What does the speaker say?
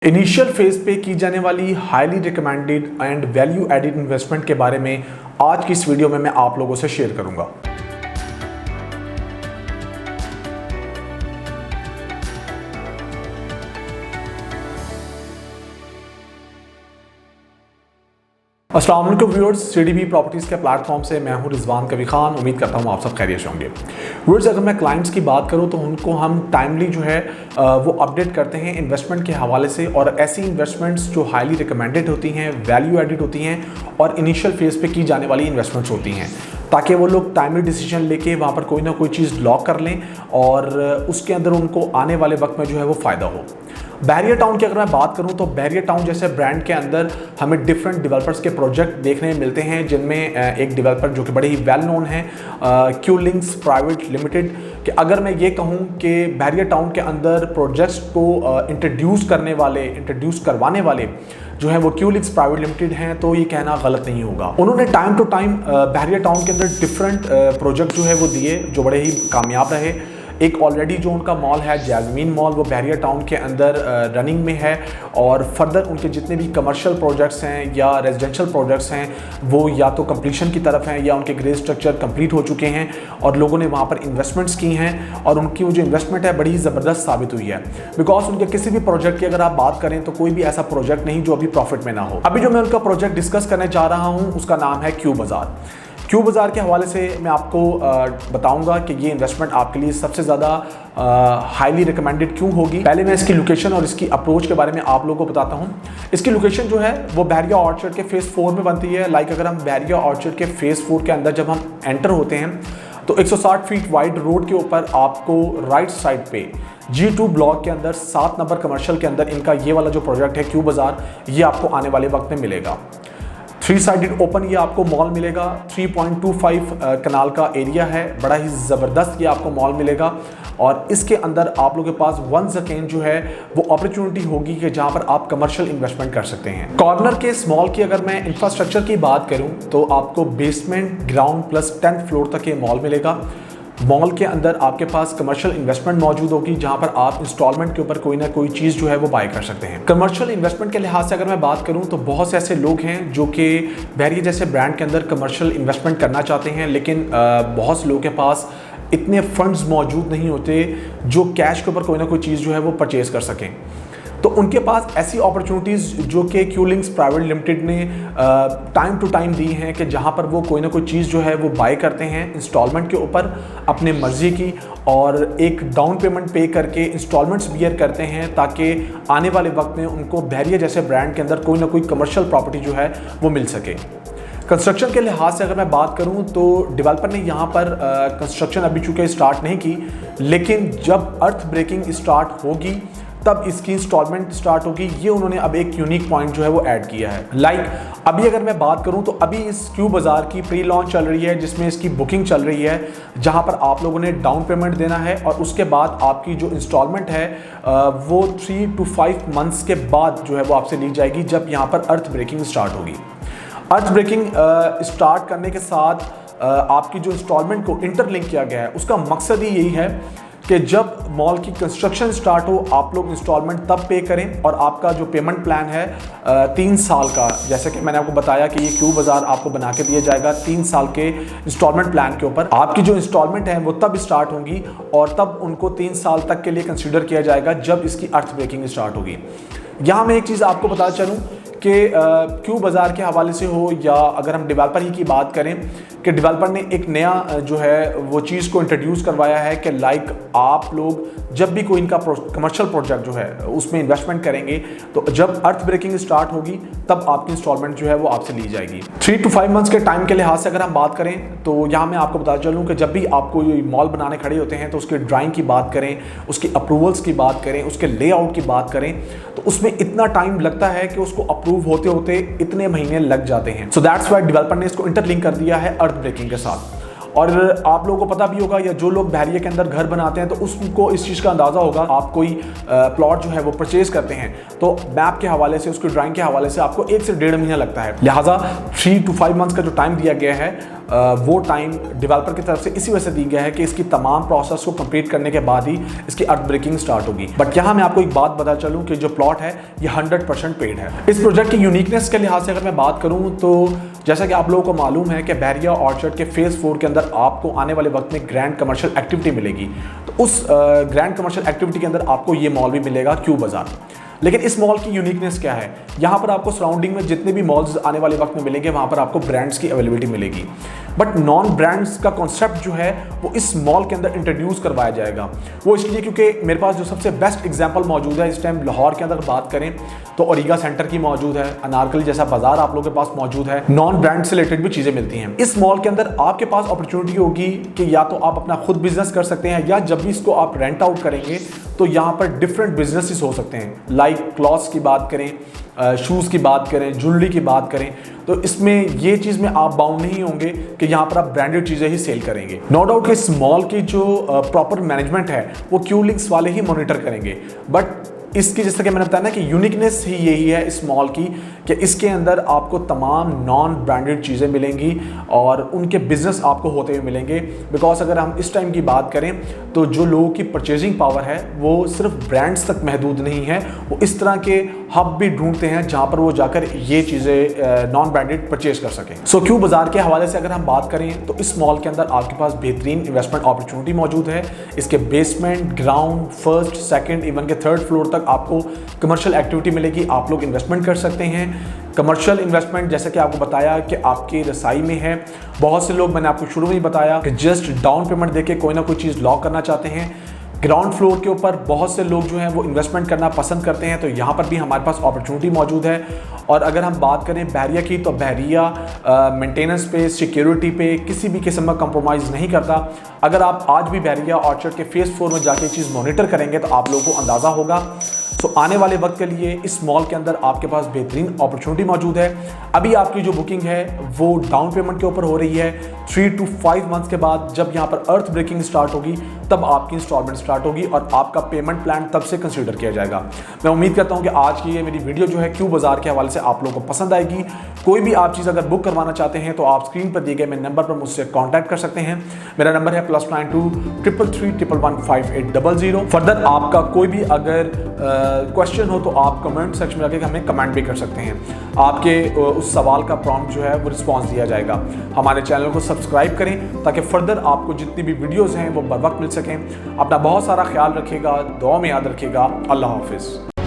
Initial phase पे की जाने वाली highly recommended and value added investment के बारे में आज की इस वीडियो में मैं आप लोगों से शेयर करूंगा। अस्सलाम वालेकुम व्यूअर्स, सीडीबी प्रॉपर्टीज़ के प्लेटफॉर्म से मैं हूं रिजवान कवी खान। उम्मीद करता हूं आप सब खैरियत से होंगे। व्यूअर्स, अगर मैं क्लाइंट्स की बात करूं तो उनको हम टाइमली जो है वो अपडेट करते हैं इन्वेस्टमेंट के हवाले से, और ऐसी इन्वेस्टमेंट्स जो हाईली रिकमेंडेड होती हैं, वैल्यू एडिड होती हैं और इनिशियल फेज़ पे की जाने वाली इन्वेस्टमेंट्स होती हैं, ताकि वो लोग टाइमली डिसीजन लेके वहाँ पर कोई ना कोई चीज़ लॉक कर लें और उसके अंदर उनको आने वाले वक्त में जो है वो फ़ायदा हो। बैरियर टाउन की अगर मैं बात करूं तो बैरियर टाउन जैसे ब्रांड के अंदर हमें डिफरेंट डेवलपर्स के प्रोजेक्ट देखने मिलते हैं, जिनमें एक डेवलपर जो कि बड़े ही वेल नोन है, क्यू लिंक्स प्राइवेट लिमिटेड। कि अगर मैं ये कहूं कि बैरियर टाउन के अंदर प्रोजेक्ट्स को इंट्रोड्यूस करवाने वाले जो है वो क्यू लिंक्स प्राइवेट लिमिटेड हैं, तो ये कहना गलत नहीं होगा। उन्होंने time to time barrier town के अंदर डिफरेंट प्रोजेक्ट जो है वो दिए जो बड़े ही कामयाब रहे। एक ऑलरेडी जो उनका मॉल है जैस्मीन मॉल, वो बैरियर टाउन के अंदर रनिंग में है, और फर्दर उनके जितने भी कमर्शियल प्रोजेक्ट्स हैं या रेजिडेंशियल प्रोजेक्ट्स हैं वो या तो कंप्लीशन की तरफ हैं या उनके ग्रे स्ट्रक्चर कंप्लीट हो चुके हैं और लोगों ने वहाँ पर इन्वेस्टमेंट्स की हैं, और उनकी वो जो इन्वेस्टमेंट है बड़ी ही ज़बरदस्त साबित हुई है। बिकॉज उनके किसी भी प्रोजेक्ट की अगर आप बात करें तो कोई भी ऐसा प्रोजेक्ट नहीं जो अभी प्रॉफिट में ना हो। अभी जो मैं उनका प्रोजेक्ट डिस्कस करने जा रहा हूँ उसका नाम है क्यू बाज़ार। क्यू बाज़ार के हवाले से मैं आपको बताऊंगा कि ये इन्वेस्टमेंट आपके लिए सबसे ज़्यादा हाईली रिकमेंडेड क्यों होगी। पहले मैं इसकी लोकेशन और इसकी अप्रोच के बारे में आप लोगों को बताता हूँ। इसकी लोकेशन जो है वो बैरिया ऑर्चर्ड के फेज़ 4 में बनती है। अगर हम बैरिया ऑर्चर्ड के फेज़ 4 के अंदर जब हम एंटर होते हैं तो 160 फीट वाइड रोड के ऊपर आपको राइट साइड पे G2 ब्लॉक के अंदर 7 नंबर कमर्शियल के अंदर इनका ये वाला जो प्रोजेक्ट है क्यू बाज़ार, ये आपको आने वाले वक्त में मिलेगा। 3 साइडेड ओपन ये आपको मॉल मिलेगा। 3.25 कनाल का एरिया है, बड़ा ही ज़बरदस्त ये आपको मॉल मिलेगा, और इसके अंदर आप लोगों के पास वंस अगेन जो है वो अपॉर्चुनिटी होगी कि जहां पर आप कमर्शियल इन्वेस्टमेंट कर सकते हैं। कॉर्नर के इस मॉल की अगर मैं इंफ्रास्ट्रक्चर की बात करूं तो आपको basement, ground plus 10th floor तक ये मॉल मिलेगा। मॉल के अंदर आपके पास कमर्शियल इन्वेस्टमेंट मौजूद होगी जहां पर आप इंस्टॉलमेंट के ऊपर कोई ना कोई चीज़ जो है वो बाय कर सकते हैं। कमर्शियल इन्वेस्टमेंट के लिहाज से अगर मैं बात करूं तो बहुत से ऐसे लोग हैं जो कि बैरियर जैसे ब्रांड के अंदर कमर्शियल इन्वेस्टमेंट करना चाहते हैं, लेकिन बहुत से लोगों के पास इतने फंड्स मौजूद नहीं होते जो कैश के ऊपर कोई ना कोई चीज़ जो है वो परचेज़ कर सकें। तो उनके पास ऐसी अपॉर्चुनिटीज़ जो कि क्यू लिंक्स प्राइवेट लिमिटेड ने टाइम टू टाइम दी हैं कि जहां पर वो कोई ना कोई चीज़ जो है वो बाय करते हैं इंस्टॉलमेंट के ऊपर अपने मर्ज़ी की, और एक डाउन पेमेंट पे करके इंस्टॉलमेंट्स बियर करते हैं ताकि आने वाले वक्त में उनको बैरियर जैसे ब्रांड के अंदर कोई ना कोई कमर्शियल प्रॉपर्टी जो है वो मिल सके। कंस्ट्रक्शन के लिहाज से अगर मैं बात करूं तो डेवलपर ने यहाँ पर कंस्ट्रक्शन अभी चूँकि स्टार्ट नहीं की, लेकिन जब अर्थ ब्रेकिंग स्टार्ट होगी तब इसकी इंस्टॉलमेंट स्टार्ट होगी। ये उन्होंने अब एक यूनिक पॉइंट जो है वो ऐड किया है। अभी अगर मैं बात करूं तो अभी इस क्यू बाज़ार की प्री लॉन्च चल रही है जिसमें इसकी बुकिंग चल रही है, जहां पर आप लोगों ने डाउन पेमेंट देना है और उसके बाद आपकी जो इंस्टॉलमेंट है वो 3 to 5 मंथ्स के बाद जो है वो आपसे ली जाएगी, जब यहाँ पर अर्थ ब्रेकिंग स्टार्ट होगी। अर्थ ब्रेकिंग स्टार्ट करने के साथ आपकी जो इंस्टॉलमेंट को इंटरलिंक किया गया है उसका मकसद ही यही है कि जब मॉल की कंस्ट्रक्शन स्टार्ट हो आप लोग इंस्टॉलमेंट तब पे करें, और आपका जो पेमेंट प्लान है 3 साल का, जैसे कि मैंने आपको बताया कि ये क्यू बाज़ार आपको बना के दिया जाएगा 3 साल के इंस्टॉलमेंट प्लान के ऊपर। आपकी जो इंस्टॉलमेंट है वो तब स्टार्ट होंगी और तब उनको 3 साल तक के लिए कंसिडर किया जाएगा जब इसकी अर्थ ब्रेकिंग स्टार्ट होगी। यहाँ मैं एक चीज़ आपको बता चलूँ कि क्यू बाज़ार के हवाले से हो या अगर हम डेवलपर ही की बात करें कि डेवलपर ने एक नया जो है वो चीज़ को इंट्रोड्यूस करवाया है कि आप लोग जब भी कोई इनका कमर्शियल प्रोजेक्ट जो है उसमें इन्वेस्टमेंट करेंगे तो जब अर्थ ब्रेकिंग स्टार्ट होगी तब आपकी इंस्टॉलमेंट जो है वो आपसे ली जाएगी। 3 to 5 मंथ्स के टाइम के लिहाज से अगर हम बात करें तो यहाँ मैं आपको बता चलूँ कि जब भी आपको मॉल बनाने खड़े होते हैं तो उसकी ड्राइंग की बात करें, उसकी अप्रूवल्स की बात करें, उसके लेआउट की बात करें तो उसमें इतना टाइम लगता है कि उसको अप्रूव होते होते इतने महीने लग जाते हैं। सो दैट्स व्हाई डेवलपर ने इसको इंटरलिंक कर दिया है अर्थ ब्रेकिंग के साथ। और आप लोगों को पता भी होगा या जो लोग बैरियर के अंदर घर बनाते हैं तो उसको इस चीज़ का अंदाज़ा होगा। आप कोई प्लॉट जो है वो परचेज करते हैं तो मैप के हवाले से, उसकी ड्राइंग के हवाले से आपको 1 से 1.5 महीना लगता है। लिहाजा 3 to 5 मंथ्स का जो टाइम दिया गया है वो टाइम डेवलपर की तरफ से इसी वजह से दी गया है कि इसकी तमाम प्रोसेस को कंप्लीट करने के बाद ही इसकी अर्थ ब्रेकिंग स्टार्ट होगी। बट यहाँ मैं आपको एक बात बता चलूँ कि जो प्लॉट है ये 100% पेड है। इस प्रोजेक्ट की यूनिकनेस के लिहाज से अगर मैं बात करूँ तो जैसा कि आप लोगों को मालूम है कि बहरिया ऑर्चर्ड के फेज़ 4 के अंदर आपको आने वाले वक्त में ग्रैंड कमर्शियल एक्टिविटी मिलेगी। तो उस ग्रैंड कमर्शियल एक्टिविटी के अंदर आपको ये मॉल भी मिलेगा, क्यू बाजार। लेकिन इस मॉल की यूनिकनेस क्या है, यहाँ पर आपको सराउंडिंग में जितने भी मॉल्स आने वाले वक्त में मिलेंगे वहाँ पर आपको ब्रांड्स की अवेलेबिलिटी मिलेगी। बट नॉन ब्रांड्स का कॉन्सेप्ट जो है वो इस मॉल के अंदर इंट्रोड्यूस करवाया जाएगा। वो इसलिए क्योंकि मेरे पास जो सबसे बेस्ट एग्जांपल मौजूद है इस टाइम लाहौर के अंदर बात करें तो ओरिगा सेंटर की मौजूद है, अनारकली जैसा बाजार आप लोगों के पास मौजूद है, नॉन ब्रांड से रिलेटेड भी चीज़ें मिलती हैं। इस मॉल के अंदर आपके पास अपॉर्चुनिटी होगी कि या तो आप अपना खुद बिजनेस कर सकते हैं या जब भी इसको आप रेंट आउट करेंगे तो यहाँ पर डिफरेंट बिजनेसेस हो सकते हैं। लाइक क्लॉथ्स की बात करें, शूज़ की बात करें, ज्वेलरी की बात करें, तो इसमें ये चीज़ में आप बाउंड नहीं होंगे कि यहाँ पर आप ब्रांडेड चीज़ें ही सेल करेंगे। नो डाउट कि इस मॉल की जो प्रॉपर मैनेजमेंट है वो क्यू लिंक्स वाले ही मॉनिटर करेंगे। बट इसकी जैसा कि मैंने बताया ना कि यूनिकनेस ही यही है इस मॉल की कि इसके अंदर आपको तमाम नॉन ब्रांडेड चीज़ें मिलेंगी और उनके बिजनेस आपको होते हुए मिलेंगे। बिकॉज अगर हम इस टाइम की बात करें तो जो लोगों की परचेजिंग पावर है वो सिर्फ ब्रांड्स तक महदूद नहीं है, वो इस तरह के हब भी ढूंढते हैं जहाँ पर वो जाकर ये चीज़ें नॉन ब्रांडेड परचेज कर सकें। सो क्यू बाजार के हवाले से अगर हम बात करें तो इस मॉल के अंदर आपके पास बेहतरीन इन्वेस्टमेंट अपॉर्चुनिटी मौजूद है। इसके basement, ground, first, second, even के थर्ड फ्लोर तक आपको कमर्शियल एक्टिविटी मिलेगी, आप लोग इन्वेस्टमेंट कर सकते हैं। कमर्शियल इन्वेस्टमेंट जैसा कि आपको बताया कि आपकी रसाई में है। बहुत से लोग, मैंने आपको शुरू में ही बताया कि जस्ट डाउन पेमेंट देके कोई ना कोई चीज़ लॉक करना चाहते हैं। ग्राउंड फ्लोर के ऊपर बहुत से लोग जो हैं वो इन्वेस्टमेंट करना पसंद करते हैं, तो यहाँ पर भी हमारे पास अपॉर्चुनिटी मौजूद है। और अगर हम बात करें बहरिया की तो बहरिया मेंटेनेंस पे, सिक्योरिटी पे किसी भी किस्म का कंप्रोमाइज़ नहीं करता। अगर आप आज भी बहरिया ऑर्चर्ड के फेज़ 4 में जाके चीज़ मॉनिटर करेंगे तो आप लोगों को अंदाज़ा होगा। तो आने वाले वक्त के लिए इस मॉल के अंदर आपके पास बेहतरीन अपॉर्चुनिटी मौजूद है। अभी आपकी जो बुकिंग है वो डाउन पेमेंट के ऊपर हो रही है। 3 to 5 मंथ्स के बाद जब यहाँ पर अर्थ ब्रेकिंग स्टार्ट होगी तब आपकी इंस्टॉलमेंट स्टार्ट होगी और आपका पेमेंट प्लान तब से कंसीडर किया जाएगा। मैं उम्मीद करता हूँ कि आज की ये मेरी वीडियो जो है क्यू बाजार के हवाले से आप लोगों को पसंद आएगी। कोई भी आप चीज़ अगर बुक करवाना चाहते हैं तो आप स्क्रीन पर दिए गए मेरे नंबर पर मुझसे कॉन्टैक्ट कर सकते हैं। मेरा नंबर है +92 333 111 5800। फर्दर आपका कोई भी अगर क्वेश्चन हो तो आप कमेंट सेक्शन में जाकर हमें कमेंट भी कर सकते हैं। आपके उस सवाल का प्रॉम्प्ट जो है वो रिस्पॉन्स दिया जाएगा। हमारे चैनल को सब्सक्राइब करें ताकि फर्दर आपको जितनी भी वीडियोज़ हैं वो बर वक्त मिल सकें। अपना बहुत सारा ख्याल रखिएगा, दुआ में याद रखिएगा। अल्लाह हाफिज़।